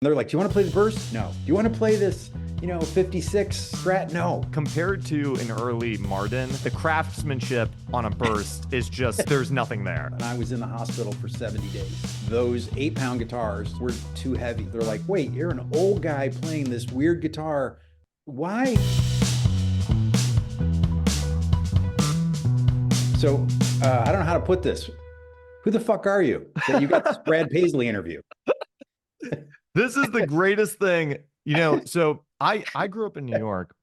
They're like, do you want to play the burst? No. Do you want to play this, 56 Strat? No. Compared to an early Martin, the craftsmanship on a burst is just, there's nothing there. And I was in the hospital for 70 days. Those 8-pound guitars were too heavy. They're like, wait, you're an old guy playing this weird guitar. Why? So I don't know how to put this. Who the fuck are you that you got this Brad Paisley interview? This is the greatest thing, so I grew up in New York.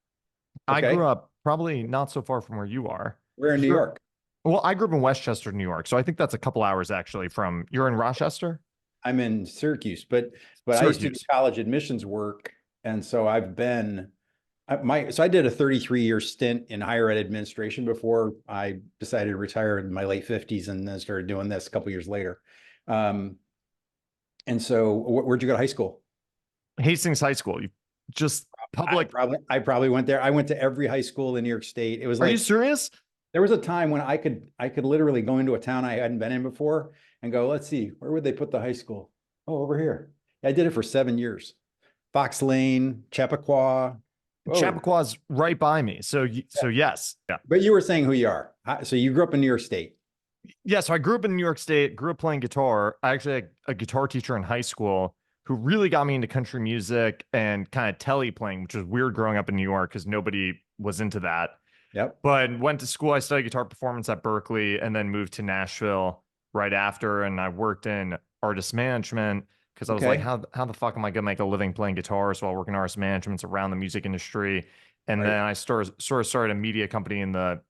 Okay. I grew up probably not so far from where you are. We're in New York. Well, I grew up in Westchester, New York. So I think that's a couple hours actually from, you're in Rochester? I'm in Syracuse, but I used to do college admissions work. And so I've been, so I did a 33-year stint in higher ed administration before I decided to retire in my late 50s and then started doing this a couple years later. And so where'd you go to high school? Hastings High School. You just public. I probably went there. I went to every high school in New York State. It was Are you serious? There was a time when I could literally go into a town I hadn't been in before and go, let's see, where would they put the high school? Oh, over here. I did it for 7 years. Fox Lane, Chappaqua. Chappaqua right by me. So yes. Yeah. But you were saying who you are. So you grew up in New York State. Yeah. So I grew up in New York State, grew up playing guitar. I actually had a guitar teacher in high school who really got me into country music and kind of Tele playing, which was weird growing up in New York because nobody was into that. Yep. But went to school. I studied guitar performance at Berkeley and then moved to Nashville right after. And I worked in artist management because I was like, how the fuck am I going to make a living playing guitars while working artist management around the music industry? And then I sort of started a media company in the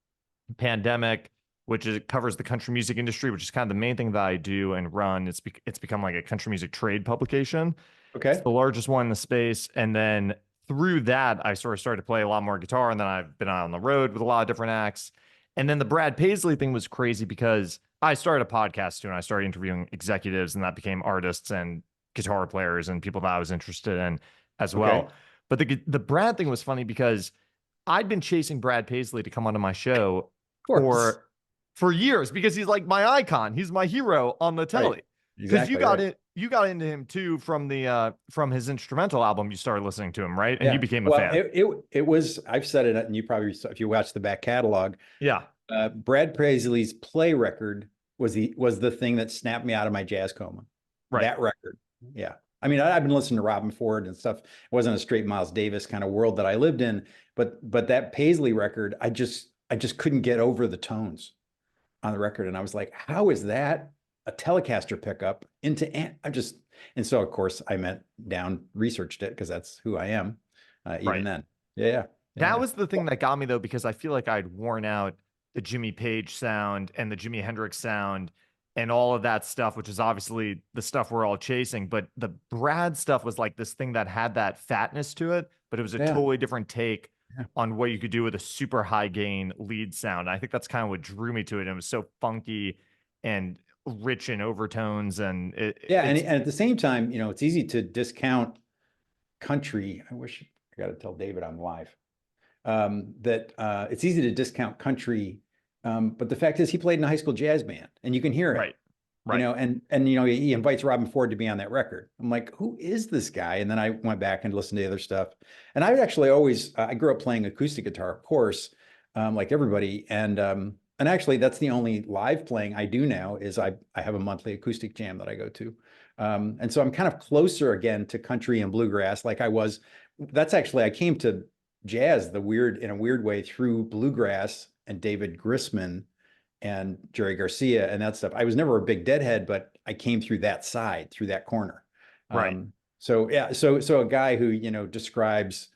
pandemic, which covers the country music industry, which is kind of the main thing that I do and run. It's become like a country music trade publication. Okay. It's the largest one in the space. And then through that, I sort of started to play a lot more guitar. And then I've been out on the road with a lot of different acts. And then the Brad Paisley thing was crazy because I started a podcast too, and I started interviewing executives, and that became artists and guitar players and people that I was interested in as well. But the Brad thing was funny because I'd been chasing Brad Paisley to come onto my show for years because he's like my icon. He's my hero on the Tele. Because you got into him too from his instrumental album. You started listening to him, right? And you became a fan. It was, I've said it, and you probably, if you watch the back catalog, Brad Paisley's Play record was the thing that snapped me out of my jazz coma. Right. That record. Yeah. I mean, I've been listening to Robin Ford and stuff. It wasn't a straight Miles Davis kind of world that I lived in, but that Paisley record, I just couldn't get over the tones on the record. And I was like, how is that a Telecaster pickup into and so of course I researched it because that's who I am even then. That was the thing that got me though, because I feel like I'd worn out the Jimmy Page sound and the Jimi Hendrix sound and all of that stuff, which is obviously the stuff we're all chasing. But the Brad stuff was like this thing that had that fatness to it, but it was a totally different take on what you could do with a super high gain lead sound. I think that's kind of what drew me to it. And it was so funky and rich in overtones. And and at the same time, it's easy to discount country. I wish I got to tell David I'm live. That it's easy to discount country. But the fact is he played in a high school jazz band and you can hear it. Right. And he invites Robin Ford to be on that record. I'm like, who is this guy? And then I went back and listened to the other stuff. And I actually I grew up playing acoustic guitar, of course, like everybody. And actually that's the only live playing I do now is I have a monthly acoustic jam that I go to. And so I'm kind of closer again to country and bluegrass like I was. I came to jazz in a weird way through bluegrass and David Grisman and Jerry Garcia and that stuff. I was never a big Deadhead, but I came through that side, through that corner. Right. So a guy who, describes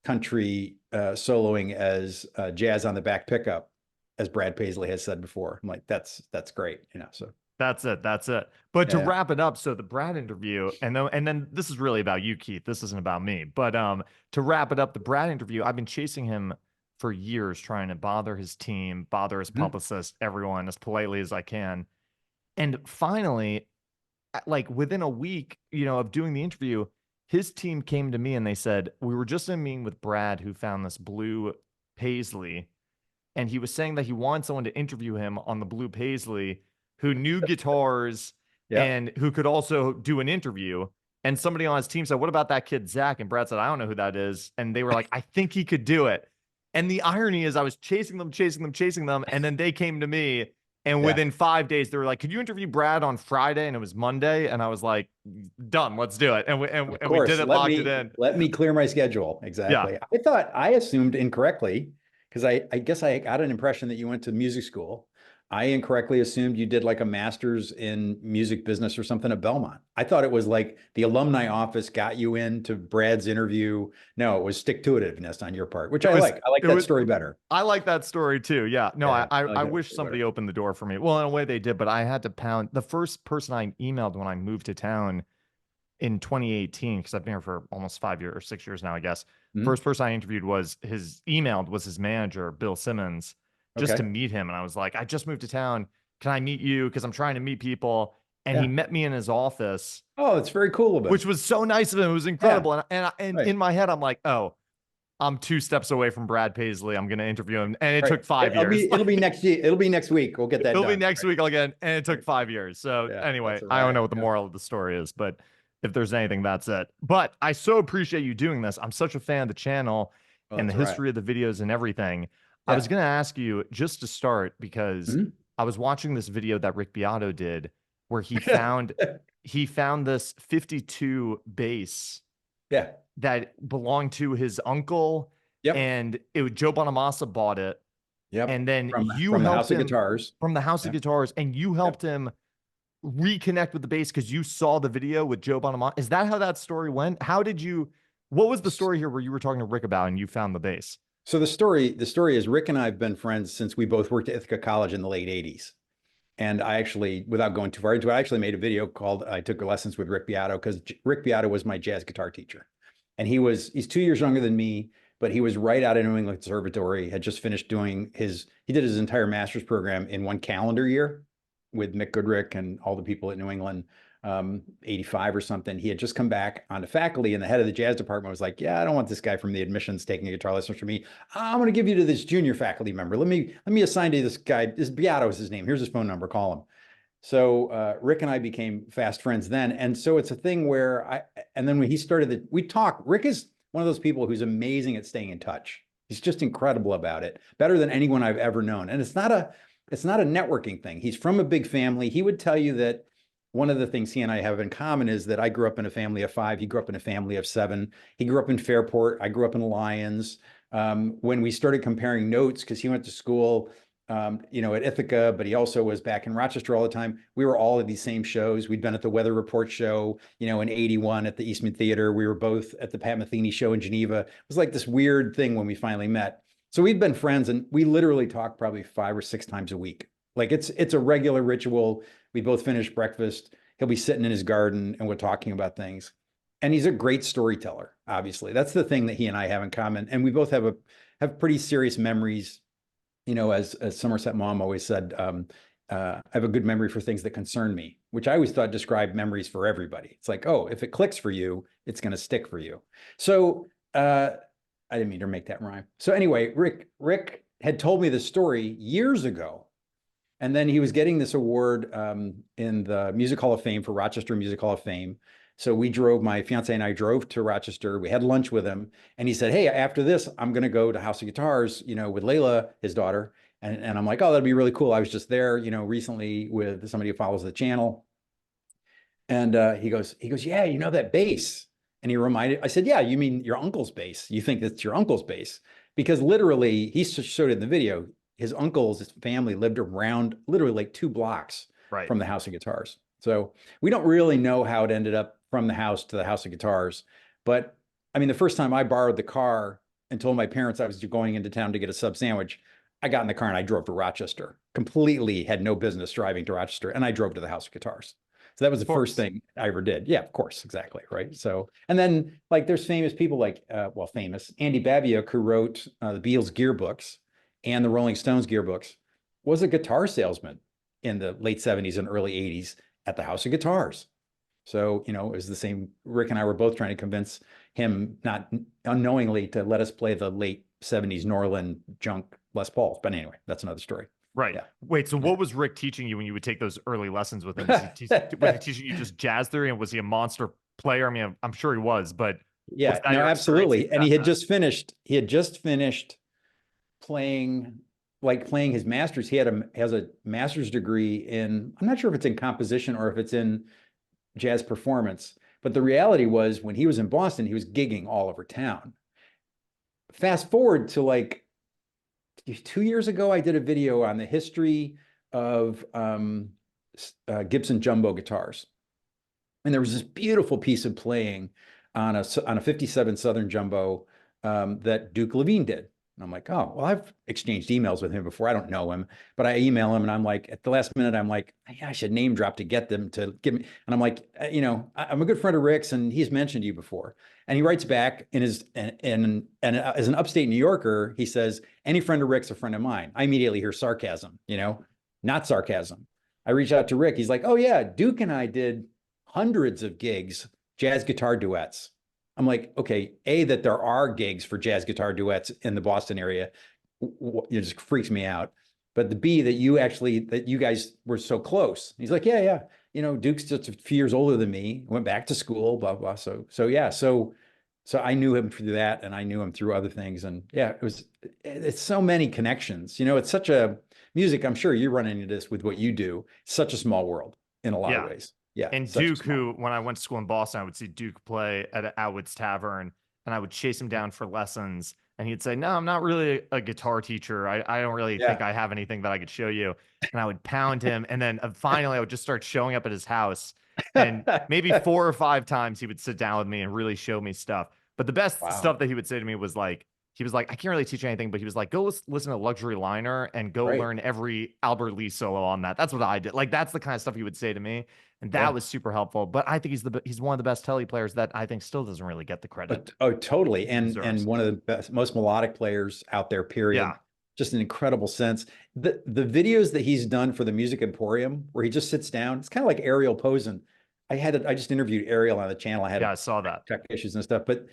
country soloing as jazz on the back pickup, as Brad Paisley has said before. I'm like, that's great. So that's it. But to wrap it up, so the Brad interview, and then this is really about you, Keith. This isn't about me. But to wrap it up, the Brad interview, I've been chasing him for years, trying to bother his team, bother his publicist, everyone as politely as I can. And finally, like within a week, of doing the interview, his team came to me and they said, we were just in a meeting with Brad, who found this blue Paisley. And he was saying that he wanted someone to interview him on the blue Paisley who knew guitars and who could also do an interview. And somebody on his team said, "What about that kid, Zach?" And Brad said, "I don't know who that is." And they were like, "I think he could do it." And the irony is I was chasing them, chasing them, chasing them. And then they came to me. And Yeah. within 5 days, they were like, "Could you interview Brad on Friday?" And it was Monday. And I was like, "Done. Let's do it." And Of we course. did it, locked it in. Let me clear my schedule. Yeah. Exactly. I assumed incorrectly because I guess I got an impression that you went to music school. I incorrectly assumed you did like a master's in music business or something at Belmont. I thought it was like the alumni office got you into Brad's interview. No, it was stick-to-itiveness on your part, which I like. I like that story better. I like that story too. Yeah. No, Yeah, I I like that wish story somebody better. opened the door for me. Well, in a way they did, but I had to pound. The first person I emailed when I moved to town in 2018, because I've been here for almost 5 years or 6 years now, I guess. Mhm. First person I interviewed was his manager, Bill Simmons, just to Okay. meet him. And I was like, "I just moved to town. Can I meet you? Because I'm trying to meet people." And he Yeah. met me in his office, Oh, it's very cool of him. which was so nice of him. It was Yeah. incredible. And Right. in my head, I'm like, "Oh, I'm 2 steps away from Brad Paisley. I'm going to interview him." And it Right. took 5 years. It'll be next year. It'll be next week. We'll get that It'll be done. next week again. And it took 5 years. So Yeah. anyway, That's I don't know right. what the Yeah. moral of the story is, but if there's anything, that's it. But I so appreciate you doing this. I'm such a fan of the channel Well, and the that's right. history of the videos and everything. I was Yeah. going to ask you just to start because Mhm. I was watching this video that Rick Beato did where he found this 52 bass Yeah. that belonged to his uncle, Yep. and Joe Bonamassa bought it, Yep. and then you From the helped House of him Guitars. from the House of Yeah. Guitars, and you helped Yep. him reconnect with the bass because you saw the video with Joe Bonamassa. Is that how that story went? What was the story here where you were talking to Rick about and you found the bass? So the story is Rick and I have been friends since we both worked at Ithaca College in the late 80s. And I actually, without going too far into it, I actually made a video called I Took Lessons with Rick Beato because Rick Beato was my jazz guitar teacher. And he's 2 years younger than me, but he was right out of New England Conservatory, had just finished he did his entire master's program in one calendar year with Mick Goodrick and all the people at New England, 85 or something. He had just come back onto faculty, and the head of the jazz department was like, "Yeah, I don't want this guy from the admissions taking a guitar lesson from me. I'm going to give you to this junior faculty member. Let me assign to this guy. This Beato is his name. Here's his phone number. Call him." So Rick and I became fast friends then. And so it's a thing where and then when he started we talk. Rick is one of those people who's amazing at staying in touch. He's just incredible about it, better than anyone I've ever known. And it's not a networking thing. He's from a big family. He would tell you that one of the things he and I have in common is that I grew up in a family of 5. He grew up in a family of 7. He grew up in Fairport. I grew up in Lyons. When we started comparing notes, because he went to school at Ithaca, but he also was back in Rochester all the time. We were all at these same shows. We'd been at the Weather Report show, in 81 at the Eastman Theater. We were both at the Pat Metheny show in Geneva. It was like this weird thing when we finally met. So we'd been friends, and we literally talk probably 5 or 6 times a week. Like it's a regular ritual. We both finish breakfast. He'll be sitting in his garden and we're talking about things. And he's a great storyteller, obviously. That's the thing that he and I have in common. And we both have pretty serious memories. As Somerset Maugham always said, I have a good memory for things that concern me, which I always thought described memories for everybody. It's like, oh, if it clicks for you, it's going to stick for you. So I didn't mean to make that rhyme. So anyway, Rick had told me this story years ago. And then he was getting this award in the Music Hall of Fame for Rochester Music Hall of Fame. So my fiance and I drove to Rochester. We had lunch with him. And he said, "Hey, after this, I'm going to go to House of Guitars, with Layla, his daughter." And I'm like, "Oh, that'd be really cool. I was just there, recently with somebody who follows the channel." And he goes, "Yeah, that bass." And I said, "Yeah, you mean your uncle's bass. You think it's your uncle's bass." Because literally, he showed it in the video. His family lived around literally like 2 blocks Right. from the House of Guitars. So we don't really know how it ended up from the house to the House of Guitars. But I mean, the first time I borrowed the car and told my parents I was going into town to get a sub sandwich, I got in the car and I drove to Rochester. Completely had no business driving to Rochester, and I drove to the House of Guitars. So that was the first thing I ever did. Yeah, of course, exactly, right? So, and then like there's famous people like, famous Andy Babiak, who wrote the Beatles gearbooks and the Rolling Stones gearbooks, was a guitar salesman in the late 70s and early 80s at the House of Guitars. So, it was the same. Rick and I were both trying to convince him, not unknowingly, to let us play the late 70s Norland junk Les Pauls. But anyway, that's another story. Right. Yeah. Wait, so what was Rick teaching you when you would take those early lessons with him? Was he teaching you just jazz theory, and was he a monster player? I mean, I'm sure he was, but was Yeah, that no, your experience absolutely. And at that? he had just finished playing, like playing his master's. Has a master's degree in, I'm not sure if it's in composition or if it's in jazz performance. But the reality was when he was in Boston, he was gigging all over town. Fast forward to like 2 years ago, I did a video on the history of Gibson jumbo guitars. And there was this beautiful piece of playing on a 57 Southern Jumbo that Duke Levine did. And I'm like, oh, well, I've exchanged emails with him before. I don't know him, but I email him and I'm like, at the last minute, I'm like, yeah, I should name drop to get them to give me. And I'm like, I'm a good friend of Rick's and he's mentioned you before. And he writes back in his, and as an upstate New Yorker, he says, any friend of Rick's a friend of mine. I immediately hear sarcasm, not sarcasm. I reach out to Rick. He's like, oh yeah, Duke and I did hundreds of gigs, jazz guitar duets. I'm like, okay, A, that there are gigs for jazz guitar duets in the Boston area, it just freaks me out. But the B, that you guys were so close. He's like, yeah, yeah. Duke's just a few years older than me, went back to school, blah, blah. So yeah. So I knew him through that and I knew him through other things. And yeah, it's so many connections. It's such a music. I'm sure you're running into this with what you do. It's such a small world in a lot of ways. Yeah. And Duke, who, when I went to school in Boston, I would see Duke play at Atwood's Tavern and I would chase him down for lessons. And he'd say, no, I'm not really a guitar teacher. I don't really think I have anything that I could show you. And I would pound him. And then finally, I would just start showing up at his house. And maybe 4 or 5 times he would sit down with me and really show me stuff. But the best stuff that he would say to me was like, he was like, I can't really teach you anything, but he was like, go listen to Luxury Liner and go learn every Albert Lee solo on that. That's what I did. Like, that's the kind of stuff he would say to me. And that was super helpful. But I think he's one of the best Tele players that I think still doesn't really get the credit. Oh, totally. And one of the best, most melodic players out there, period. Yeah. Just an incredible sense. The videos that he's done for the Music Emporium, where he just sits down, it's kind of like Ariel Posen. I just interviewed Ariel on the channel. I saw that. Tech issues and stuff. But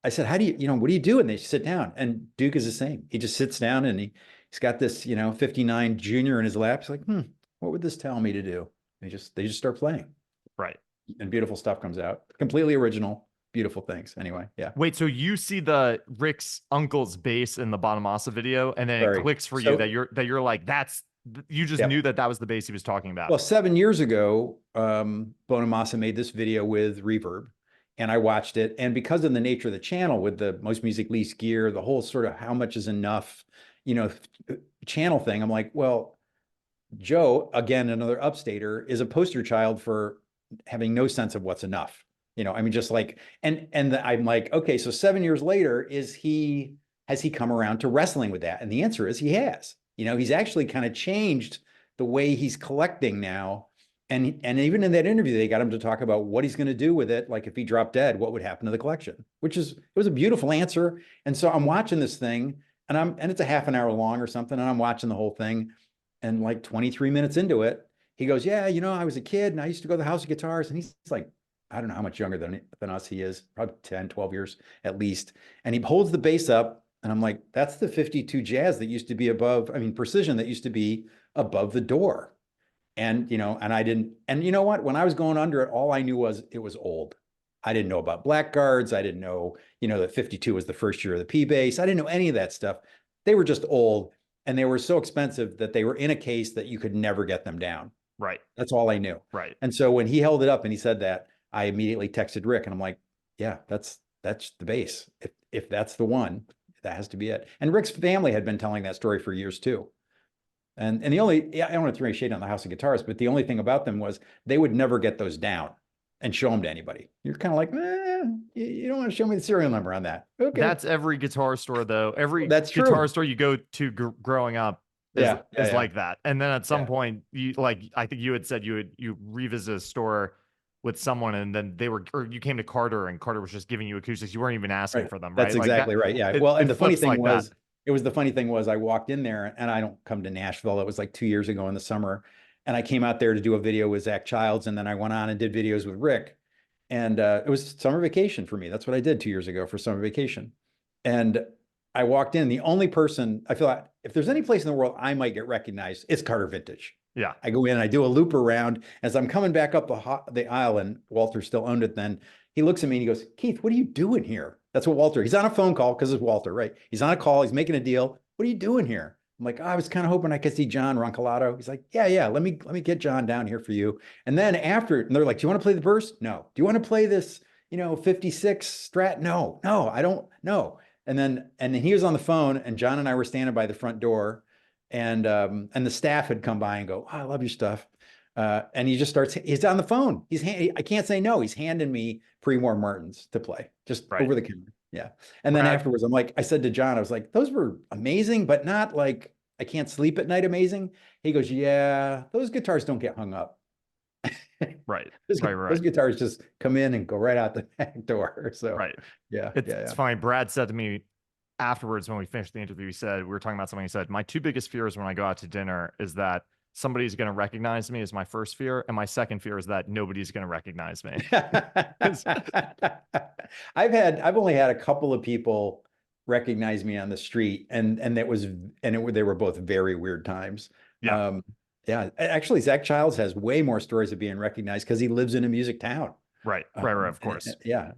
I said, how do what do you do? And they sit down. And Duke is the same. He just sits down and he's got this, 59 Junior in his lap. He's like, what would this tell me to do? They just start playing. Right. And beautiful stuff comes out. Completely original, beautiful things. Anyway, yeah. Wait, so you see the Rick's uncle's bass in the Bonamassa video, and then it clicks for you that you're like, you just knew that was the bass he was talking about. Well, 7 years ago, Bonamassa made this video with Reverb. And I watched it. And because of the nature of the channel with the most music, least gear, the whole sort of how much is enough, channel thing, I'm like, well, Joe, again, another upstater, is a poster child for having no sense of what's enough. I mean, just like, and I'm like, okay, so 7 years later, has he come around to wrestling with that? And the answer is he has. He's actually kind of changed the way he's collecting now. And even in that interview, they got him to talk about what he's going to do with it. Like if he dropped dead, what would happen to the collection? It was a beautiful answer. And so I'm watching this thing and it's a half an hour long or something. And I'm watching the whole thing. And like 23 minutes into it, he goes, yeah, I was a kid and I used to go to the House of Guitars. And he's like, I don't know how much younger than us he is, probably 10, 12 years at least. And he holds the bass up and I'm like, that's the 52 Jazz that used to be Precision that used to be above the door. And, and I didn't, and you know what, when I was going under it, all I knew was it was old. I didn't know about blackguards. I didn't know, that 52 was the first year of the P bass. I didn't know any of that stuff. They were just old and they were so expensive that they were in a case that you could never get them down. Right. That's all I knew. Right. And so when he held it up and he said that, I immediately texted Rick and I'm like, yeah, that's the bass. If that's the one, that has to be it. And Rick's family had been telling that story for years too. And I don't want to throw any shade on the House of Guitars, but the only thing about them was they would never get those down and show them to anybody. You're kind of like, you don't want to show me the serial number on that. Okay. That's every guitar store though. Every guitar store you go to growing up is like that. And then at some point, I think you had said you revisit a store with someone and then you came to Carter and Carter was just giving you acoustics. You weren't even asking for them, right? That's exactly right. Yeah. Well, and the funny thing was, the funny thing was I walked in there and I don't come to Nashville. It was like 2 years ago in the summer. And I came out there to do a video with Zach Childs. And then I went on and did videos with Rick. And it was summer vacation for me. That's what I did 2 years ago for summer vacation. And I walked in, the only person I feel like if there's any place in the world I might get recognized, it's Carter Vintage. Yeah. I go in, I do a loop around. As I'm coming back up the aisle, and Walter still owned it then, he looks at me and he goes, Keith, what are you doing here? That's what Walter, he's on a phone call because it's Walter, right? He's on a call, he's making a deal. What are you doing here? I'm like, oh, I was kind of hoping I could see John Roncolato. He's like, yeah, let me get John down here for you. And then after, and they're like, do you want to play the verse? No. Do you want to play this, 56 Strat? No, I don't know. And then he was on the phone, and John and I were standing by the front door, and the staff had come by and go, oh, I love your stuff. And he just starts, he's on the phone. I can't say no. He's handing me Pre-War Martins to play just over the counter. Yeah. And then afterwards, I said to John, I was like, those were amazing, but not like I can't sleep at night amazing. He goes, yeah, those guitars don't get hung up. Right. Those guitars just come in and go right out the back door. So yeah. It's funny. Brad said to me afterwards when we finished the interview, we were talking about something. He said, my two biggest fears when I go out to dinner is that somebody's going to recognize me, is my first fear. And my second fear is that nobody's going to recognize me. I've only had a couple of people recognize me on the street, and they were both very weird times. Yeah. Yeah. Actually, Zach Childs has way more stories of being recognized because he lives in a music town. Right. Of course. Yeah.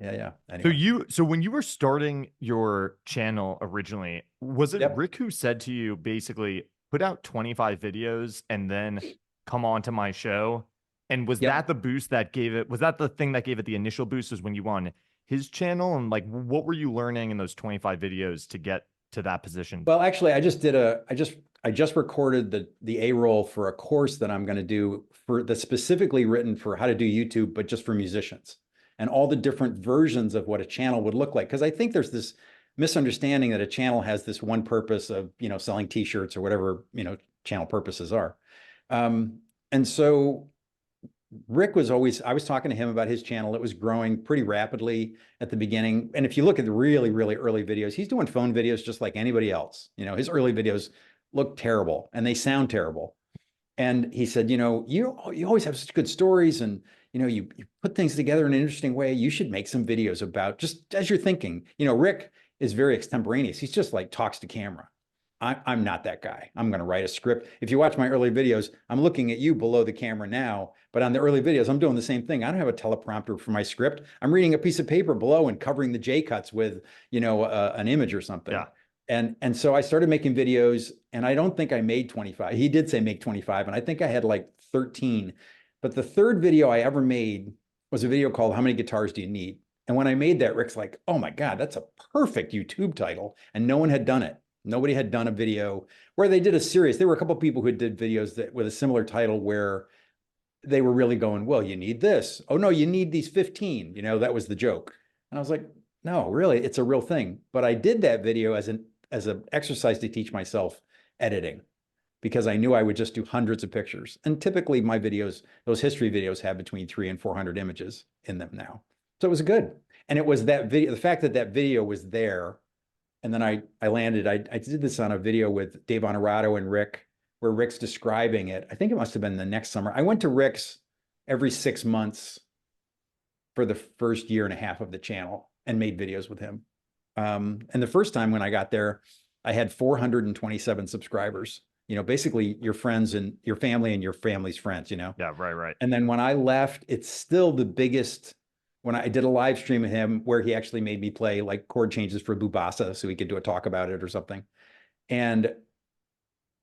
Anyway. So when you were starting your channel originally, was it Yep. Rick who said to you, basically, put out 25 videos and then come on to my show? And was that the boost that gave it? Was that the thing that gave it the initial boost? Was when you won his channel? And like, what were you learning in those 25 videos to get to that position? Well, actually, I just recorded the A-roll for a course that I'm going to do that's specifically written for how to do YouTube, but just for musicians, and all the different versions of what a channel would look like. Because I think there's this misunderstanding that a channel has this one purpose of, selling t-shirts or whatever, channel purposes are. And so Rick I was talking to him about his channel. It was growing pretty rapidly at the beginning. And if you look at the really, really early videos, he's doing phone videos just like anybody else. His early videos look terrible and they sound terrible. And he said, you always have such good stories, and, you put things together in an interesting way. You should make some videos about, just as you're thinking. Rick is very extemporaneous. He's just like talks to camera. I'm not that guy. I'm going to write a script. If you watch my early videos, I'm looking at you below the camera now, but on the early videos, I'm doing the same thing. I don't have a teleprompter for my script. I'm reading a piece of paper below and covering the J cuts with, an image or something. Yeah. And so I started making videos, and I don't think I made 25. He did say make 25, and I think I had like 13. But the third video I ever made was a video called How Many Guitars Do You Need? And when I made that, Rick's like, oh my God, that's a perfect YouTube title. And no one had done it. Nobody had done a video where they did a series. There were a couple of people who did videos with a similar title where they were really going, well, you need this. Oh no, you need these 15. That was the joke. And I was like, no, really, it's a real thing. But I did that video as an exercise to teach myself editing, because I knew I would just do hundreds of pictures. And typically my videos, those history videos, have between 300 and 400 images in them now. So it was good. And it was that video, the fact that video was there. And then I landed, I did this on a video with Dave Honorato and Rick, where Rick's describing it. I think it must have been the next summer. I went to Rick's every 6 months for the first year and a half of the channel and made videos with him. And the first time when I got there, I had 427 subscribers, basically your friends and your family and your family's friends, Yeah, right. And then when I left, it's still the biggest. When I did a live stream of him where he actually made me play like chord changes for Bubasa so he could do a talk about it or something. And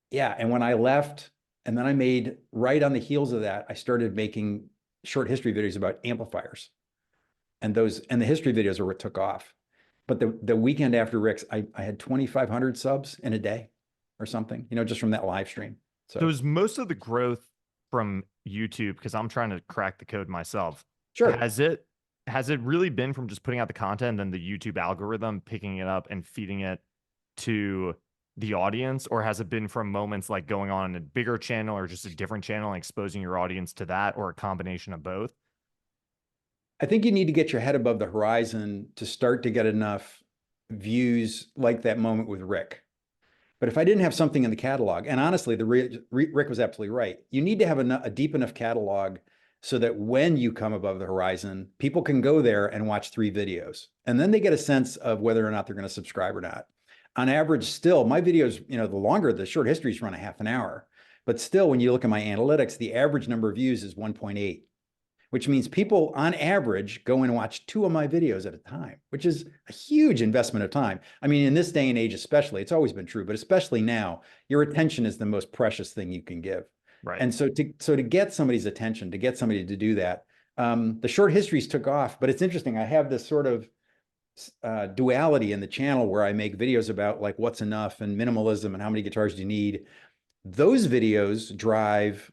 yeah, and when I left, and then I made, right on the heels of that, I started making short history videos about amplifiers. And the history videos are what took off. But the weekend after Rick's, I had 2,500 subs in a day or something, just from that live stream. So is most of the growth from YouTube, because I'm trying to crack the code myself. Sure. Has it really been from just putting out the content and the YouTube algorithm picking it up and feeding it to the audience? Or has it been from moments like going on a bigger channel or just a different channel and exposing your audience to that, or a combination of both? I think you need to get your head above the horizon to start to get enough views like that moment with Rick. But if I didn't have something in the catalog, and honestly, Rick was absolutely right. You need to have a deep enough catalog so that when you come above the horizon, people can go there and watch 3 videos. And then they get a sense of whether or not they're going to subscribe or not. On average, still, my videos, the short histories run a half an hour. But still, when you look at my analytics, the average number of views is 1.8, which means people on average go and watch 2 of my videos at a time, which is a huge investment of time. I mean, in this day and age, especially, it's always been true, but especially now, your attention is the most precious thing you can give. Right. And so to get somebody's attention, to get somebody to do that, the short histories took off, but it's interesting. I have this sort of duality in the channel where I make videos about like what's enough and minimalism and how many guitars do you need. Those videos drive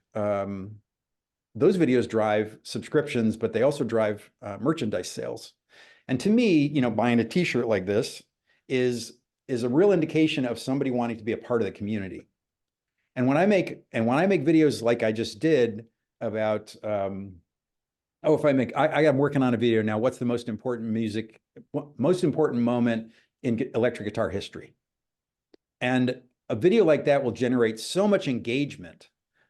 subscriptions, but they also drive merchandise sales. And to me, buying a t-shirt like this is a real indication of somebody wanting to be a part of the community. And when I make videos like I just did about I'm working on a video now, what's the most important moment in electric guitar history? And a video like that will generate so much engagement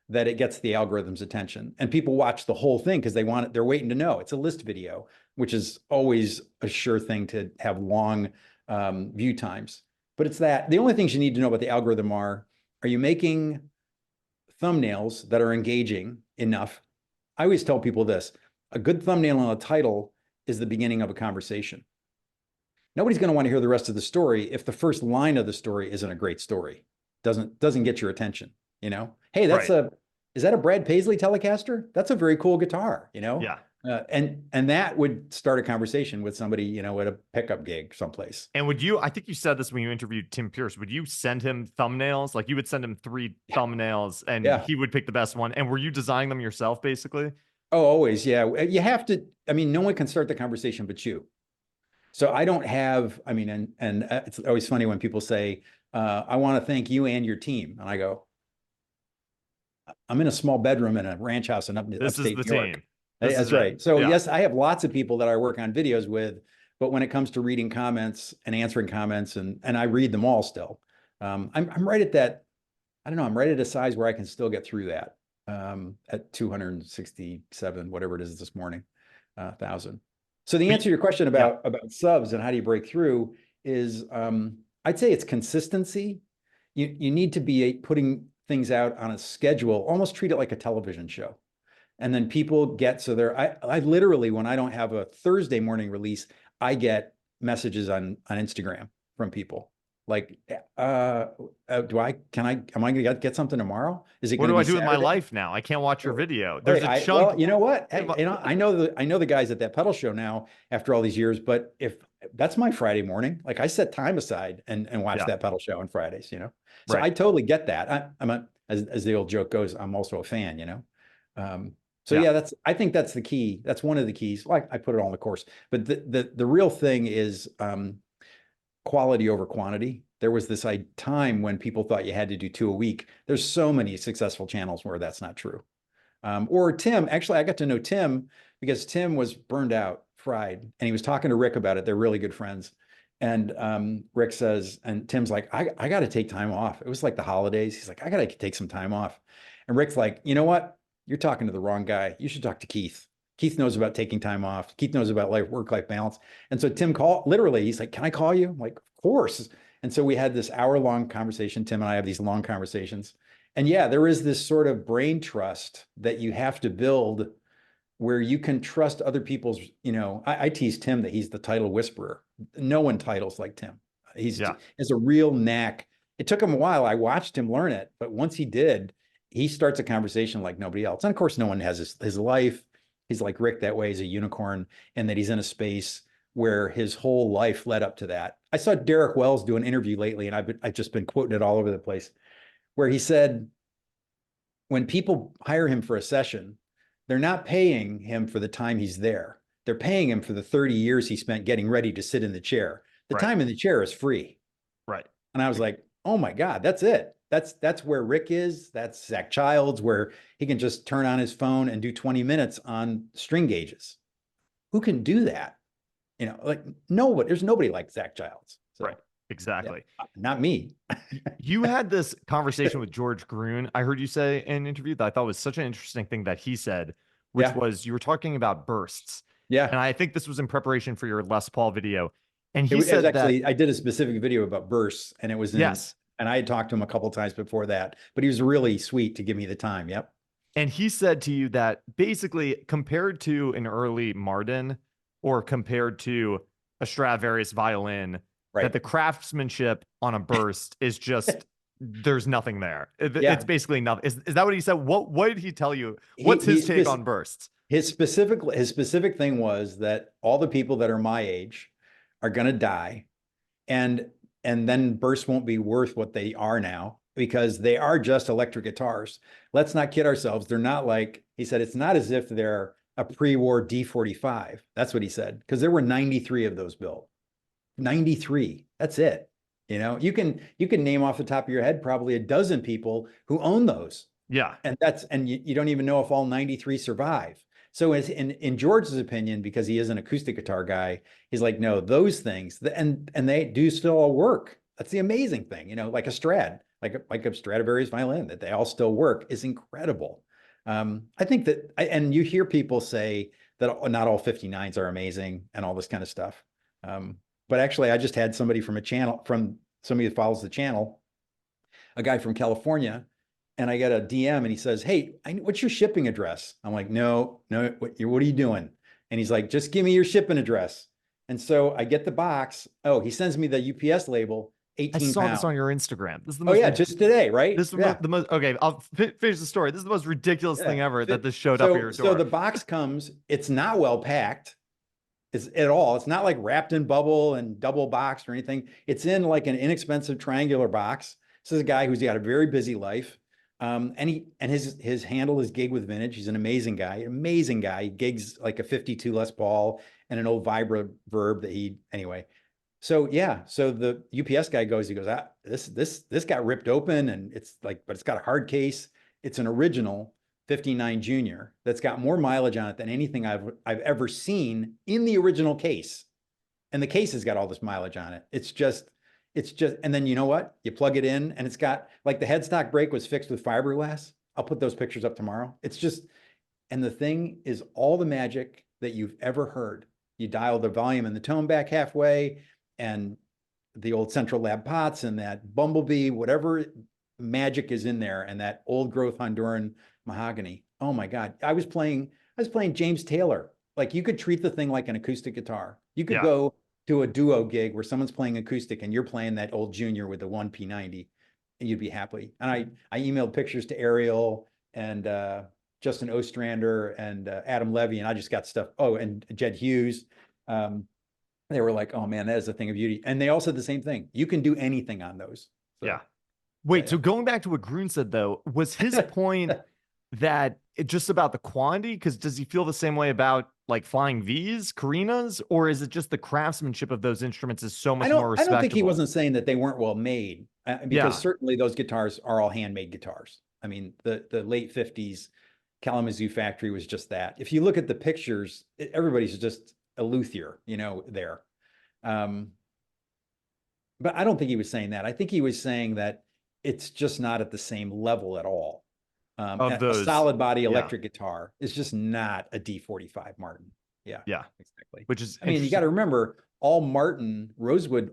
that it gets the algorithm's attention, and people watch the whole thing because they're waiting to know. It's a list video, which is always a sure thing to have long view times. But it's that the only things you need to know about the algorithm are you making thumbnails that are engaging enough? I always tell people this: a good thumbnail on a title is the beginning of a conversation. Nobody's going to want to hear the rest of the story if the first line of the story isn't a great story, doesn't get your attention. Hey, is that a Brad Paisley Telecaster? That's a very cool guitar, Yeah. And that would start a conversation with somebody, at a pickup gig someplace. And I think you said this when you interviewed Tim Pierce, would you send him thumbnails? Like you would send him 3 thumbnails and he would pick the best one. And were you designing them yourself basically? Oh, always. Yeah. You have to, no one can start the conversation but you. So I don't have, and it's always funny when people say, I want to thank you and your team. And I go, I'm in a small bedroom in a ranch house in upstate New York. That's right. So yes, I have lots of people that I work on videos with, but when it comes to reading comments and answering comments, and I read them all still, I'm right at that. I don't know. I'm right at a size where I can still get through that at 267, whatever it is this morning, 1,000. So the answer to your question about subs and how do you break through is, I'd say it's consistency. You need to be putting things out on a schedule, almost treat it like a television show. And then people get, I literally, when I don't have a Thursday morning release, I get messages on Instagram from people like, am I going to get something tomorrow? Is it what do I do Saturday? with my life now? I can't watch your video. There's a chunk. Well, you know what? I know the guys at that pedal show now after all these years, but if that's my Friday morning, like I set time aside and watch that pedal show on Fridays, So I totally get that. As the old joke goes, I'm also a fan, I think that's the key. That's one of the keys. Like I put it all in the course, but the real thing is quality over quantity. There was this time when people thought you had to do 2 a week. There's so many successful channels where that's not true. Or Tim, actually, I got to know Tim because Tim was burned out, fried, and he was talking to Rick about it. They're really good friends. And Rick says, and Tim's like, I got to take time off. It was like the holidays. He's like, I got to take some time off. And Rick's like, you know what? You're talking to the wrong guy. You should talk to Keith. Keith knows about taking time off. Keith knows about work-life balance. And so Tim literally, he's like, can I call you? I'm like, of course. And so we had this hour-long conversation. Tim and I have these long conversations. And yeah, there is this sort of brain trust that you have to build where you can trust other people's, I tease Tim that he's the title whisperer. No one titles like Tim. He's has a real knack. It took him a while. I watched him learn it, but once he did, he starts a conversation like nobody else. And of course, no one has his life. He's like Rick that way. He's a unicorn, and that he's in a space where his whole life led up to that. I saw Derek Wells do an interview lately, and I've just been quoting it all over the place, where he said, when people hire him for a session, they're not paying him for the time he's there. They're paying him for the 30 years he spent getting ready to sit in the chair. The time in the chair is free. Right. And I was like, oh my God, that's it. That's where Rick is. That's Zach Childs, where he can just turn on his phone and do 20 minutes on string gauges. Who can do that? There's nobody like Zach Childs. So, right. Exactly. Yeah, not me. You had this conversation with George Gruen, I heard you say in an interview, that I thought was such an interesting thing that he said, which was you were talking about bursts. Yeah. And I think this was in preparation for your Les Paul video. And he said said actually, I did a specific video about bursts, and it was in And I had talked to him a couple of times before that, but he was really sweet to give me the time. Yep. And he said to you that basically compared to an early Martin or compared to a Stradivarius violin, that Right. the craftsmanship on a burst is just there's nothing there. Yeah. It's basically nothing. Is that what he said? What did he tell you? He, What's his he's take on bursts? his specific thing was that all the people that are my age are going to die, and then bursts won't be worth what they are now because they are just electric guitars. Let's not kid ourselves. They're not like, he said, it's not as if they're a pre-war D45. That's what he said, because there were 93 of those built. 93. That's it. You know, you can name off the top of your head probably a dozen people who own those. Yeah. And you don't even know if all 93 survive. So as in George's opinion, because he is an acoustic guitar guy, he's like, no, those things, and they do still all work. That's the amazing thing, you know, like a Strad, like a Stradivarius violin, that they all still work is incredible. I think that, and you hear people say that not all 59s are amazing and all this kind of stuff. But actually, I just had somebody from somebody that follows the channel, a guy from California, and I get a DM and he says, hey, what's your shipping address? I'm like, no, what are you doing? And he's like, just give me your shipping address. And so I get the box. Oh, he sends me the UPS label, 18 I saw pounds. this on your Instagram. This is the most, just today, right? This is the most, okay, I'll finish the story. This is the most ridiculous thing ever that this showed up at your door. So the box comes, it's not well packed. It's at all. It's not like wrapped in bubble and double boxed or anything. It's in like an inexpensive triangular box. This is a guy who's got a very busy life. And his handle is Gig with Vintage. He's an amazing guy. He gigs like a 52 Les Paul and an old Vibra Verb that anyway. So yeah, so the UPS guy goes, this got ripped open and it's like, but it's got a hard case. It's an original 59 Junior that's got more mileage on it than anything I've ever seen in the original case. And the case has got all this mileage on it. It's just, and then you know what? You plug it in and it's got, like, the headstock brake was fixed with fiberglass. I'll put those pictures up tomorrow. It's just, and the thing is all the magic that you've ever heard. You dial the volume and the tone back halfway, and the old Central Lab pots and that Bumblebee, whatever magic is in there, and that old growth Honduran mahogany. Oh my God. I was playing James Taylor. Like, you could treat the thing like an acoustic guitar. You could go to a duo gig where someone's playing acoustic and you're playing that old Junior with the 1P90, and you'd be happy. And I emailed pictures to Ariel and Justin Ostrander and Adam Levy, and I just got stuff. Oh, and Jed Hughes. They were like, oh man, that is a thing of beauty. And they all said the same thing. You can do anything on those. So, yeah. Wait, so going back to what Grun said though, was his point that it's just about the quantity? Because does he feel the same way about like flying V's, Carinas, or is it just the craftsmanship of those instruments is so much more respectable? I don't think he wasn't saying that they weren't well made, because certainly those guitars are all handmade guitars. I mean, the late 50s Kalamazoo factory was just that. If you look at the pictures, everybody's just a luthier, you know, there. But I don't think he was saying that. I think he was saying that it's just not at the same level at all. A solid body electric guitar is just not a D45 Martin. Yeah, exactly. Which is, I mean, you got to remember, all Rosewood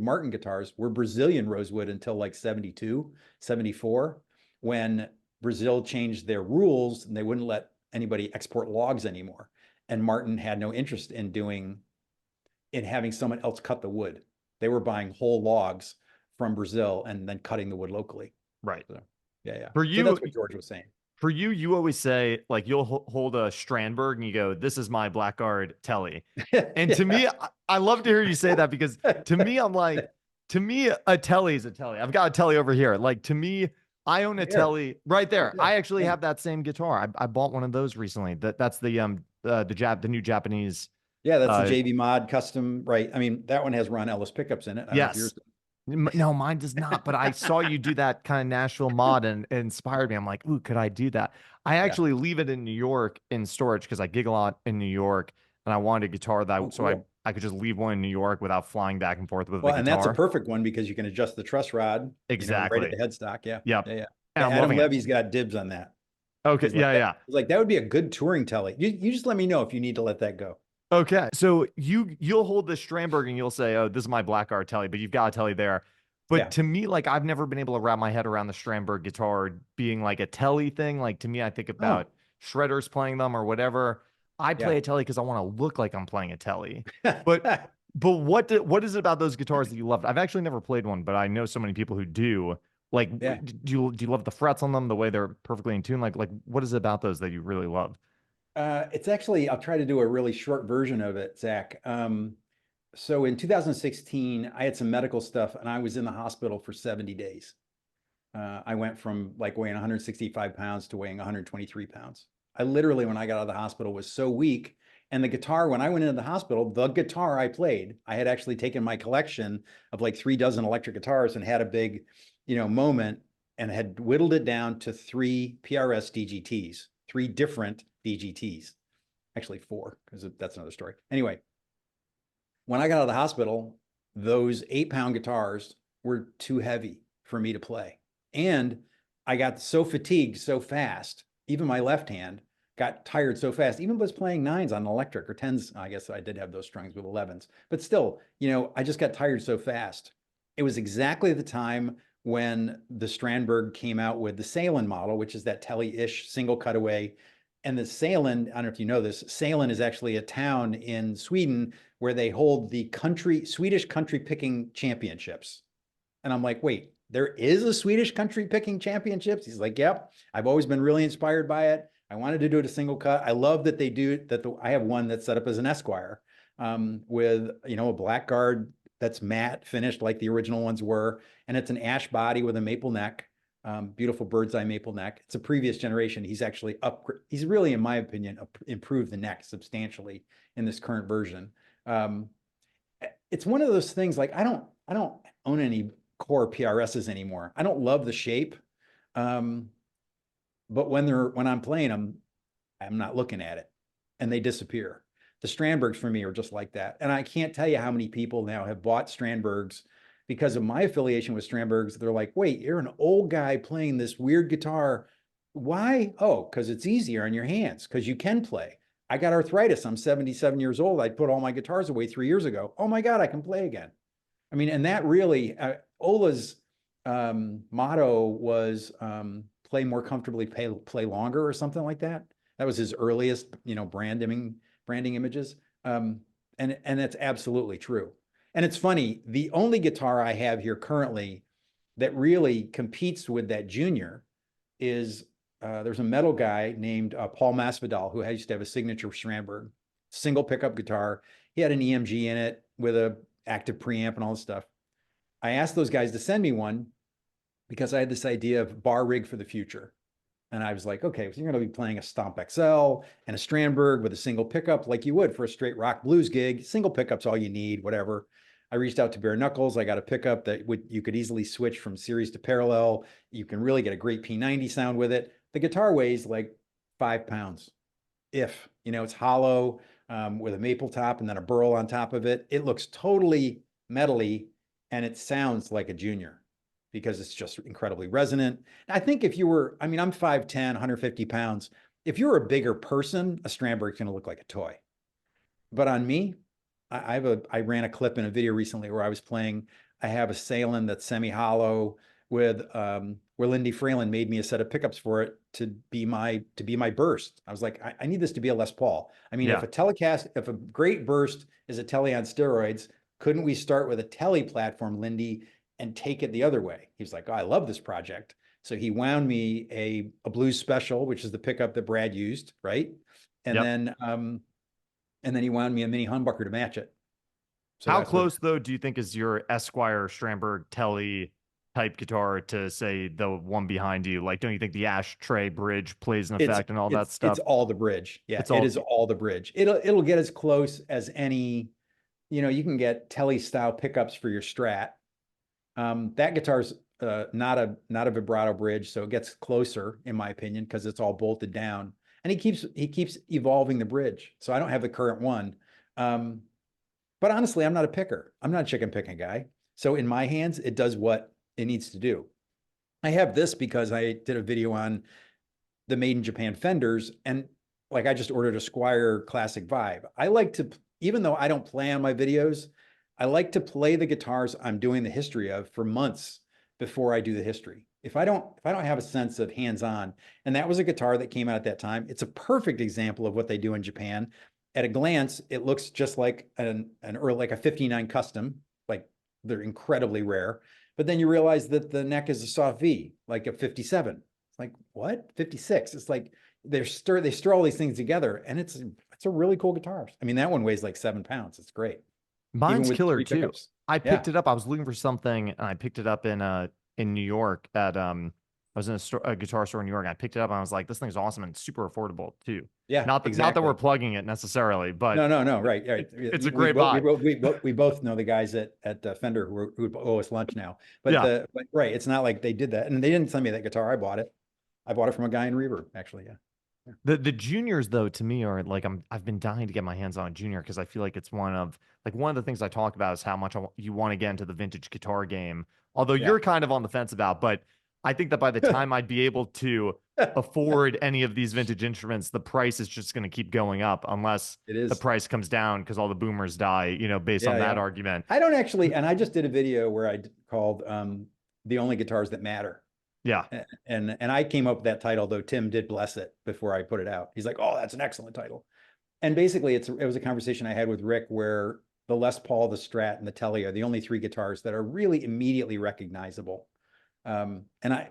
Martin guitars were Brazilian rosewood until like 72, 74, when Brazil changed their rules and they wouldn't let anybody export logs anymore. And Martin had no interest in having someone else cut the wood. They were buying whole logs from Brazil and then cutting the wood locally. Right. So, yeah. For you, so that's what George was saying. For you, you always say, like, you'll hold a Strandberg and you go, this is my Blackguard Tele. And to me, I love to hear you say that, because to me, I'm like, to me, a Tele is a Tele. I've got a Tele over here. Like, to me, I own a Tele right there. I actually have that same guitar. I bought one of those recently. That's the new Japanese. Yeah, that's the JV Mod custom, right? I mean, that one has Ron Ellis pickups in it. Yes. No, mine does not. But I saw you do that kind of Nashville mod and it inspired me. I'm like, ooh, could I do that? I actually leave it in New York in storage because I gig a lot in New York, and I wanted a guitar that I could just leave one in New York without flying back and forth with the guitar. And that's a perfect one because you can adjust the truss rod exactly right at the headstock. Yeah. Yeah. Adam Levy's got dibs on that. Okay. He's like, that would be a good touring Tele. You just let me know if you need to let that go. Okay. So you'll hold the Strandberg and you'll say, oh, this is my Blackguard Tele, but you've got a Tele there. But Yeah. to me, like I've never been able to wrap my head around the Strandberg guitar being like a Tele thing. Like to me, I think Oh, about shredders playing them or whatever. I yeah. play a Tele because I want to look like I'm playing a Tele. But what is it about those guitars that you love? I've actually never played one, but I know so many people who do. Like, Yeah. do you love the frets on them, the way they're perfectly in tune? Like what is it about those that you really love? It's actually, I'll try to do a really short version of it, Zach. So in 2016, I had some medical stuff and I was in the hospital for 70 days. I went from like weighing 165 pounds to weighing 123 pounds. I literally, when I got out of the hospital, was so weak. And the guitar, when I went into the hospital, the guitar I played, I had actually taken my collection of like 3 dozen electric guitars and had a big, moment and had whittled it down to 3 PRS DGTs, 3 different DGTs. Actually, 4, because that's another story. Anyway, when I got out of the hospital, those 8-pound guitars were too heavy for me to play. And I got so fatigued so fast, even my left hand got tired so fast, even was playing 9s on electric or 10s. I guess I did have those strings with 11s, but still, I just got tired so fast. It was exactly the time when the Strandberg came out with the Salin model, which is that Tele-ish single cutaway. And the Salin, I don't know if you know this, Salin is actually a town in Sweden where they hold the Swedish country picking championships. And I'm like, wait, there is a Swedish country picking championships? He's like, yep. I've always been really inspired by it. I wanted to do it a single cut. I love that they do that. I have one that's set up as an Esquire with, a black guard that's matte finished like the original ones were. And it's an ash body with a maple neck. Beautiful bird's eye maple neck. It's a previous generation. He's actually he's really, in my opinion, improved the neck substantially in this current version. Um, it's one of those things like I don't own any core PRSs anymore. I don't love the shape. Um, but when I'm playing them, I'm not looking at it and they disappear. The Strandbergs for me are just like that. And I can't tell you how many people now have bought Strandbergs because of my affiliation with Strandbergs. They're like, wait, you're an old guy playing this weird guitar. Why? Oh, because it's easier on your hands, because you can play. I got arthritis. I'm 77 years old. I put all my guitars away 3 years ago. Oh my God, I can play again. I mean, and that really, Ola's motto was play more comfortably, play longer, or something like that. That was his earliest, branding images. And that's absolutely true. And it's funny, the only guitar I have here currently that really competes with that Junior is there's a metal guy named Paul Masvidal who used to have a signature Strandberg single pickup guitar. He had an EMG in it with a active preamp and all this stuff. I asked those guys to send me one because I had this idea of bar rig for the future. And I was like, okay, so you're going to be playing a Stomp XL and a Strandberg with a single pickup like you would for a straight rock blues gig. Single pickup's all you need, whatever. I reached out to Bare Knuckles. I got a pickup that you could easily switch from series to parallel. You can really get a great P90 sound with it. The guitar weighs like 5 pounds. It's hollow with a maple top and then a burl on top of it. It looks totally metally and it sounds like a Junior because it's just incredibly resonant. I think if you were, I mean, I'm 5'10", 150 pounds. If you're a bigger person, a Strandberg's going to look like a toy. But on me, I ran a clip in a video recently where I have a Salin that's semi-hollow with where Lindy Fralin made me a set of pickups for it to be my burst. I was like, I need this to be a Les Paul. I mean, Yeah. if a great burst is a Tele on steroids, couldn't we start with a Tele platform, Lindy, and take it the other way? He was like, oh, I love this project. So he wound me a Blues Special, which is the pickup that Brad used, right? And Yep. then he wound me a mini humbucker to match it. So How that's what. close though do you think is your Esquire Strandberg Tele type guitar to say the one behind you? Like, don't you think the ashtray bridge plays an It's effect and all that it's stuff? all the bridge. Yeah, It's it all is all the bridge. It'll get as close as any. You can get Tele style pickups for your Strat. That guitar's not a vibrato bridge, so it gets closer in my opinion because it's all bolted down. And he keeps evolving the bridge. So I don't have the current one. Um, but honestly, I'm not a picker. I'm not a chicken picking guy. So in my hands, it does what it needs to do. I have this because I did a video on the made in Japan fenders, and like I just ordered a Squire Classic Vibe. I like to, even though I don't play on my videos, I like to play the guitars I'm doing the history of for months before I do the history. If I don't have a sense of hands-on, and that was a guitar that came out at that time, it's a perfect example of what they do in Japan. At a glance, it looks just like an early, like a 59 custom, like they're incredibly rare. But then you realize that the neck is a soft V, like a 57. It's like, what? 56. It's like they stir all these things together, and it's a really cool guitar. I mean, that one weighs like 7 pounds. It's great. Even Mine's with killer three too. pickups. I Yeah. picked it up. I was looking for something and I picked it up in New York at I was in a guitar store in New York. And I picked it up and I was like, this thing's awesome and super affordable too. Yeah, Not that we're exactly. plugging it necessarily, but No, right, right. it's a great buy. We both know the guys at Fender who owe us lunch now. Yeah. But right, it's not like they did that, and they didn't send me that guitar. I bought it. I bought it from a guy in Reverb, actually. Yeah. Yeah. The juniors though to me are like I've been dying to get my hands on a junior because I feel like it's one of the things I talk about is how much you want to get into the vintage guitar game. Although Yeah. you're kind of on the fence about, but I think that by the time I'd be able to afford any of these vintage instruments, the price is just going to keep going up unless It the is. price comes down because all the boomers die, based on Yeah, that yeah. argument. I don't actually, and I just did a video where called "The Only Guitars That Matter." Yeah. And I came up with that title, though Tim did bless it before I put it out. He's like, "Oh, that's an excellent title." And basically, it was a conversation I had with Rick where the Les Paul, the Strat, and the Tele are the only three guitars that are really immediately recognizable. And I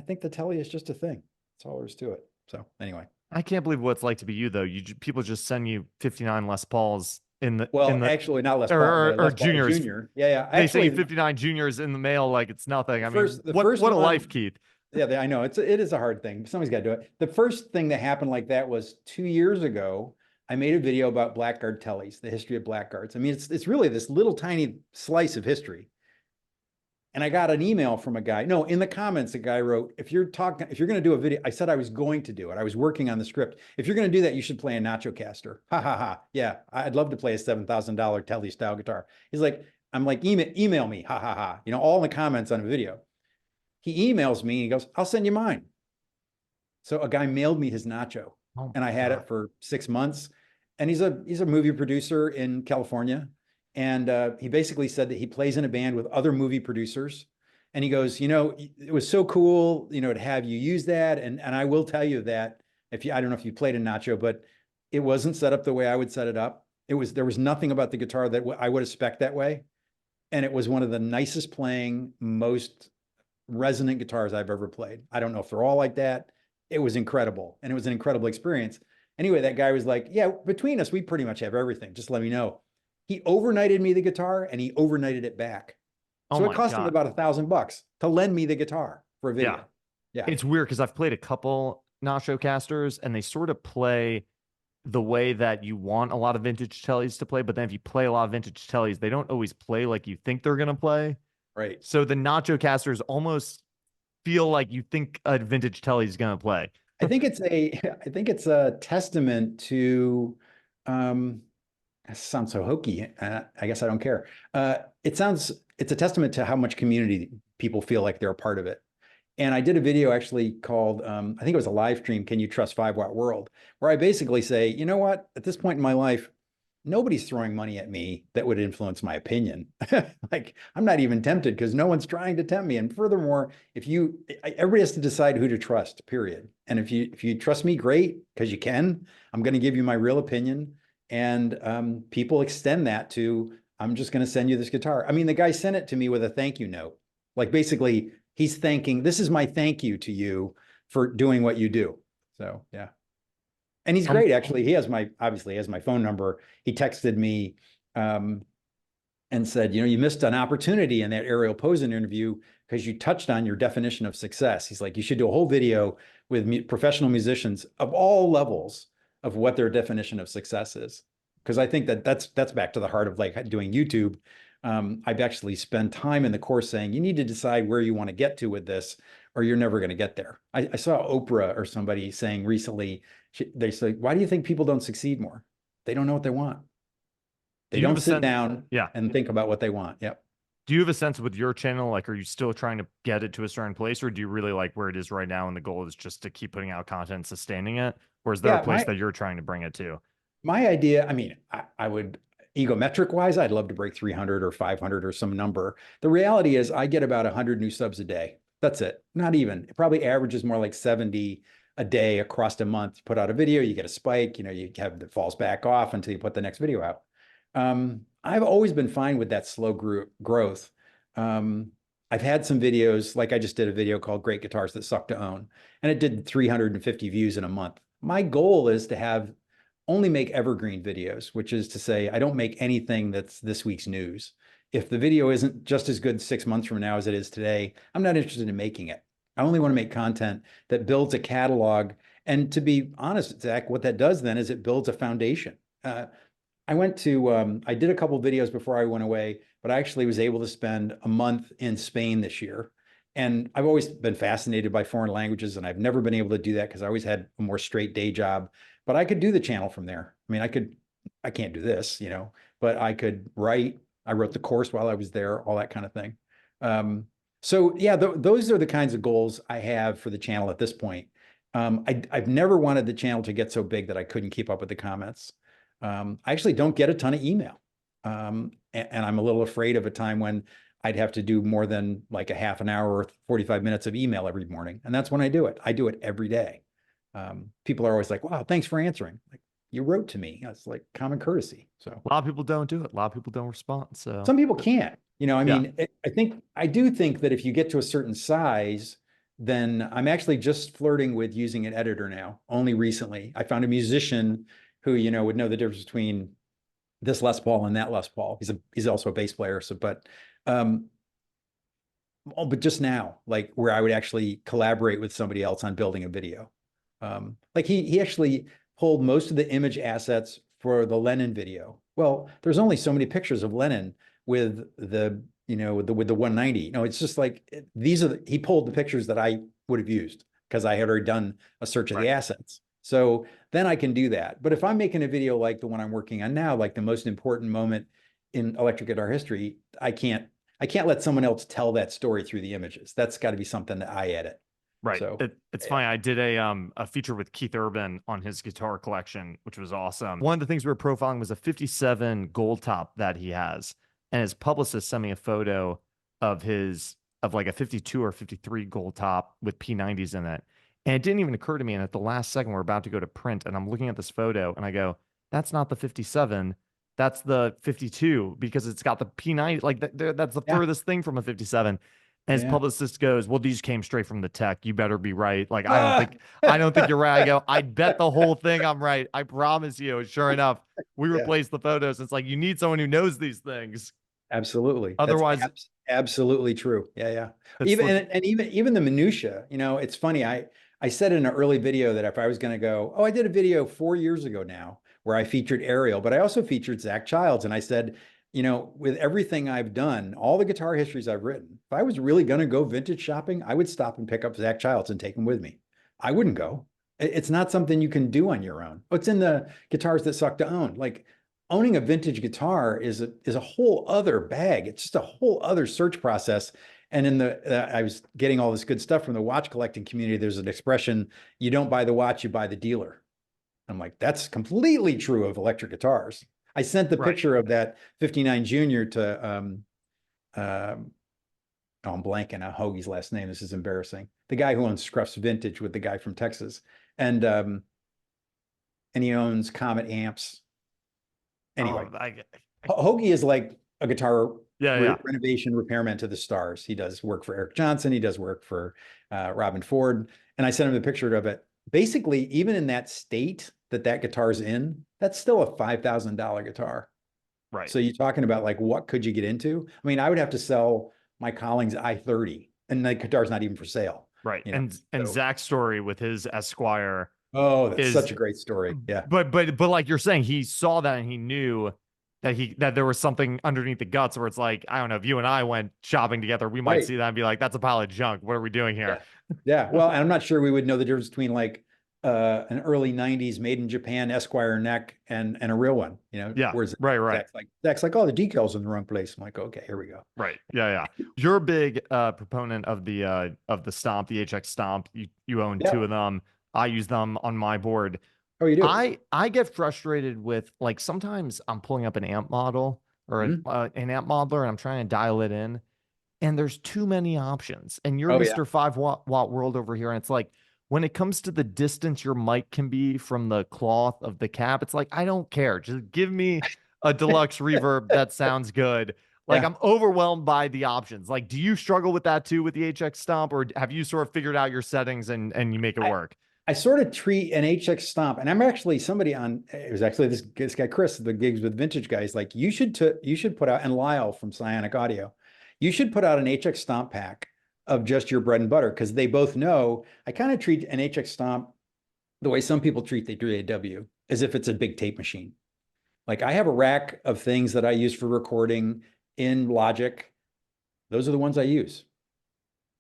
think the Tele is just a thing. That's all there is to it. So anyway. I can't believe what it's like to be you though. People just send you 59 Les Pauls in the Actually, not Les Paul, or Les Paul juniors. Junior. Yeah. They send you Actually, 59 juniors in the mail like it's nothing. I mean, the first what a one, life, Keith. Yeah, I know it is a hard thing. Somebody's got to do it. The first thing that happened like that was 2 years ago. I made a video about Blackguard Teles, the history of Blackguards. I mean, it's really this little tiny slice of history. And I got an email from a guy. No, in the comments, a guy wrote, if you're going to do a video, I said I was going to do it. I was working on the script. If you're going to do that, you should play a Nacho Caster. Ha ha ha. Yeah, I'd love to play a $7,000 Tele style guitar. He's like, I'm like, email me. Ha ha ha. All in the comments on a video. He emails me and he goes, I'll send you mine. So a guy mailed me his Nacho, and I had it for 6 months. And he's a movie producer in California. And he basically said that he plays in a band with other movie producers. And he goes, it was so cool, to have you use that. And I will tell you that I don't know if you played a Nacho, but it wasn't set up the way I would set it up. There was nothing about the guitar that I would have spec'd that way. And it was one of the nicest playing, most resonant guitars I've ever played. I don't know if they're all like that. It was incredible. And it was an incredible experience. Anyway, that guy was like, yeah, between us, we pretty much have everything. Just let me know. He overnighted me the guitar and he overnighted it back. So it cost him about $1,000 to lend me the guitar for a video. Yeah. It's weird because I've played a couple Nacho Casters and they sort of play the way that you want a lot of vintage Teles to play. But then if you play a lot of vintage Teles, they don't always play like you think they're going to play. Right. So the Nacho Casters almost feel like you think a vintage Tele is going to play. I think it's a testament to, it sounds so hokey. I guess I don't care. It's a testament to how much community people feel like they're a part of it. And I did a video actually called, I think it was a live stream, Can You Trust 5-Watt World? Where I basically say, you know what, at this point in my life, nobody's throwing money at me that would influence my opinion. Like, I'm not even tempted because no one's trying to tempt me. And furthermore, everybody has to decide who to trust, period. And if you trust me, great, because you can. I'm going to give you my real opinion. And people extend that to, I'm just going to send you this guitar. I mean, the guy sent it to me with a thank you note. Like, basically, he's thanking, this is my thank you to you for doing what you do. So, yeah. And he's great, actually. He obviously has my phone number. He texted me and said, you missed an opportunity in that Ariel Posen interview because you touched on your definition of success. He's like, you should do a whole video with professional musicians of all levels of what their definition of success is. Because I think that's back to the heart of like doing YouTube. I've actually spent time in the course saying, you need to decide where you want to get to with this, or you're never going to get there. I saw Oprah or somebody saying recently, they say, why do you think people don't succeed more? They don't know what they want. They don't sit down and think about what they want. Yep. Do you have a sense with your channel, like, are you still trying to get it to a certain place, or do you really like where it is right now and the goal is just to keep putting out content and sustaining it? Or is there a place that you're trying to bring it to? My idea, I mean, I would, egometric wise, I'd love to break 300 or 500 or some number. The reality is I get about 100 new subs a day. That's it. Not even. It probably averages more like 70 a day across a month. You put out a video, you get a spike, you have it falls back off until you put the next video out. I've always been fine with that slow growth. I've had some videos, like I just did a video called Great Guitars That Suck to Own, and it did 350 views in a month. My goal is to only make evergreen videos, which is to say, I don't make anything that's this week's news. If the video isn't just as good 6 months from now as it is today, I'm not interested in making it. I only want to make content that builds a catalog. And to be honest, Zach, what that does then is it builds a foundation. I did a couple of videos before I went away, but I actually was able to spend a month in Spain this year. And I've always been fascinated by foreign languages, and I've never been able to do that because I always had a more straight day job. But I could do the channel from there. I mean, I can't do this, but I could write. I wrote the course while I was there, all that kind of thing. So yeah, those are the kinds of goals I have for the channel at this point. I've never wanted the channel to get so big that I couldn't keep up with the comments. I actually don't get a ton of email. And I'm a little afraid of a time when I'd have to do more than like a half an hour or 45 minutes of email every morning. And that's when I do it. I do it every day. People are always like, wow, thanks for answering. Like, you wrote to me. That's like common courtesy. So A lot of people don't do it. A lot of people don't respond. So some people can't, I do think that if you get to a certain size, then I'm actually just flirting with using an editor now. Only recently, I found a musician who, would know the difference between this Les Paul and that Les Paul. He's also a bass player. So, but just now, like where I would actually collaborate with somebody else on building a video. Like he actually pulled most of the image assets for the Lennon video. Well, there's only so many pictures of Lennon with the 190. It's just like he pulled the pictures that I would have used because I had already done a search of the assets. So then I can do that. But if I'm making a video like the one I'm working on now, like the most important moment in electric guitar history, I can't let someone else tell that story through the images. That's got to be something that I edit. Right. So It's funny. I did a feature with Keith Urban on his guitar collection, which was awesome. One of the things we were profiling was a 57 gold top that he has. And his publicist sent me a photo of like a 52 or 53 gold top with P90s in it. And it didn't even occur to me. And at the last second, we're about to go to print, and I'm looking at this photo and I go, that's not the 57. That's the 52 because it's got the P90. Like that's the furthest thing from a 57. And his publicist goes, well, these came straight from the tech. You better be right. Like, I don't think you're right. I go, I bet the whole thing I'm right. I promise you. Sure enough, we replaced the photos. It's like, you need someone who knows these things. Absolutely. Otherwise, that's absolutely true. Yeah. Even the minutia, it's funny. I said in an early video that if I was going to go, I did a video 4 years ago now where I featured Ariel, but I also featured Zach Childs. And I said, with everything I've done, all the guitar histories I've written, if I was really going to go vintage shopping, I would stop and pick up Zach Childs and take him with me. I wouldn't go. It's not something you can do on your own. It's in the Guitars That Suck to Own. Like, owning a vintage guitar is a whole other bag. It's just a whole other search process. And I was getting all this good stuff from the watch collecting community. There's an expression, you don't buy the watch, you buy the dealer. I'm like, that's completely true of electric guitars. I sent the picture of that 59 Junior to, I'm blanking on Hoagie's last name. This is embarrassing. The guy who owns Scruff's Vintage with the guy from Texas. And he owns Comet amps. Anyway, Hoagie is like a guitar renovation repairman to the stars. He does work for Eric Johnson. He does work for Robin Ford. And I sent him a picture of it. Basically, even in that state that guitar's in, that's still a $5,000 guitar. Right. So you're talking about like, what could you get into? I mean, I would have to sell my Collings I-30 and the guitar's not even for sale. Right. And Zach's story with his Esquire. Oh, that's such a great story. Yeah. But like you're saying, he saw that and he knew that there was something underneath the guts where it's like, I don't know, if you and I went shopping together, we might see that and be like, that's a pile of junk. What are we doing here? Yeah. Well, and I'm not sure we would know the difference between like an early 90s made in Japan Esquire neck and a real one, where's right. Zach's like, oh, the decal's in the wrong place. I'm like, okay, here we go. Right. Yeah. You're a big proponent of the Stomp, the HX Stomp. You own two of them. I use them on my board. Oh, you do? I get frustrated with, like, sometimes I'm pulling up an amp model or Mhm. an amp modeler and I'm trying to dial it in, and there's too many options. And you're Oh, yeah. Mr. 5 watt world over here. And it's like, when it comes to the distance your mic can be from the cloth of the cap, it's like, I don't care. Just give me a deluxe reverb that sounds good. Like, Yeah. I'm overwhelmed by the options. Like, do you struggle with that too with the HX Stomp, or have you sort of figured out your settings and you make it I, work? I sort of treat an HX Stomp, and I'm actually somebody on. It was actually this guy Chris, the gigs with vintage guys. Like you should put out, and Lyle from Psionic Audio, you should put out an HX Stomp pack of just your bread and butter, because they both know I kind of treat an HX Stomp the way some people treat the 3AW, as if it's a big tape machine. Like I have a rack of things that I use for recording in Logic. Those are the ones I use.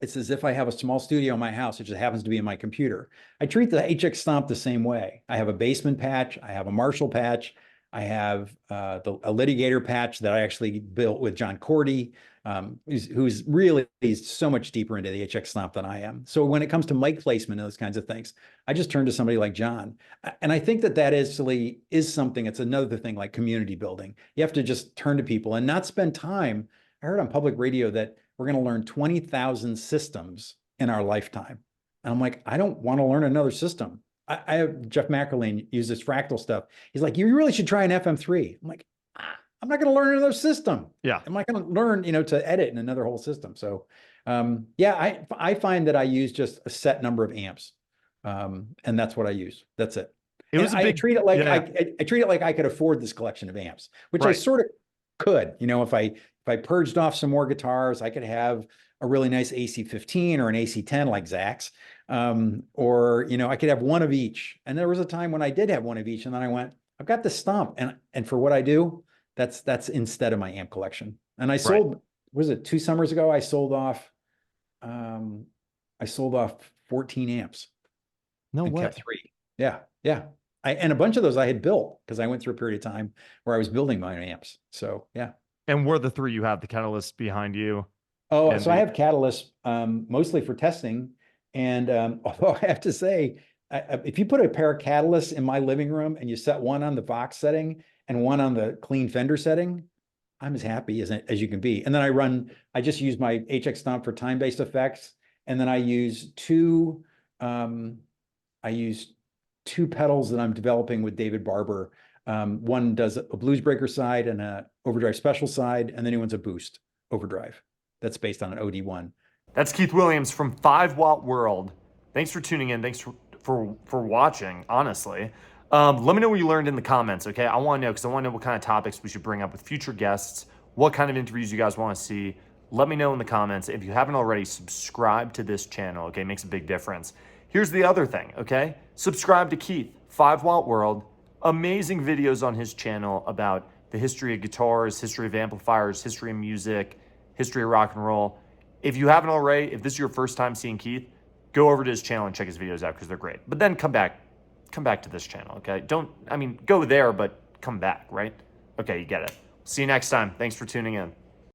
It's as if I have a small studio in my house. It just happens to be in my computer. I treat the HX Stomp the same way. I have a basement patch. I have a Marshall patch. I have a litigator patch that I actually built with John Cordy, who's really so much deeper into the HX Stomp than I am. So when it comes to mic placement and those kinds of things, I just turn to somebody like John. And I think that is something. It's another thing like community building. You have to just turn to people and not spend time. I heard on public radio that we're going to learn 20,000 systems in our lifetime. And I'm like, I don't want to learn another system. I have Jeff McElwain use this fractal stuff. He's like, you really should try an FM3. I'm like, I'm not going to learn another system. Yeah. I'm not going to learn, to edit in another whole system. So, yeah, I find that I use just a set number of amps, and that's what I use. That's it. It And was a I big, treat it like yeah, I treat it like I could afford this collection of amps, which I right. sort of could. If I purged off some more guitars, I could have a really nice AC15 or an AC10 like Zak's. Or I could have one of each. And there was a time when I did have one of each, and then I went, I've got the Stomp, and for what I do, that's instead of my amp collection. And I Right. sold, was it 2 summers ago? Um, I sold off 14 amps No and way. kept three. Yeah, yeah. And a bunch of those I had built because I went through a period of time where I was building my own amps. So yeah. And were the three you have the Catalyst behind you Oh, and so I the, have Catalyst mostly for testing. And although I have to say, if you put a pair of Catalysts in my living room and you set one on the Vox setting and one on the clean Fender setting, I'm as happy as you can be. And then I just use my HX Stomp for time-based effects. And then um, I use two pedals that I'm developing with David Barber. One does a blues breaker side and a overdrive special side, and the new one's a boost overdrive that's based on an OD1. That's Keith Williams from 5 Watt World. Thanks for tuning in. Thanks for watching, honestly. Let me know what you learned in the comments, okay? I want to know, because I want to know what kind of topics we should bring up with future guests, what kind of interviews you guys want to see. Let me know in the comments. If you haven't already, subscribe to this channel, okay? It makes a big difference. Here's the other thing, okay? Subscribe to Keith, 5 Watt World. Amazing videos on his channel about the history of guitars, history of amplifiers, history of music, history of rock and roll. If you haven't already, if this is your first time seeing Keith, go over to his channel and check his videos out because they're great. But then come back to this channel, okay? Go there, but come back, right? Okay, you get it. See you next time. Thanks for tuning in.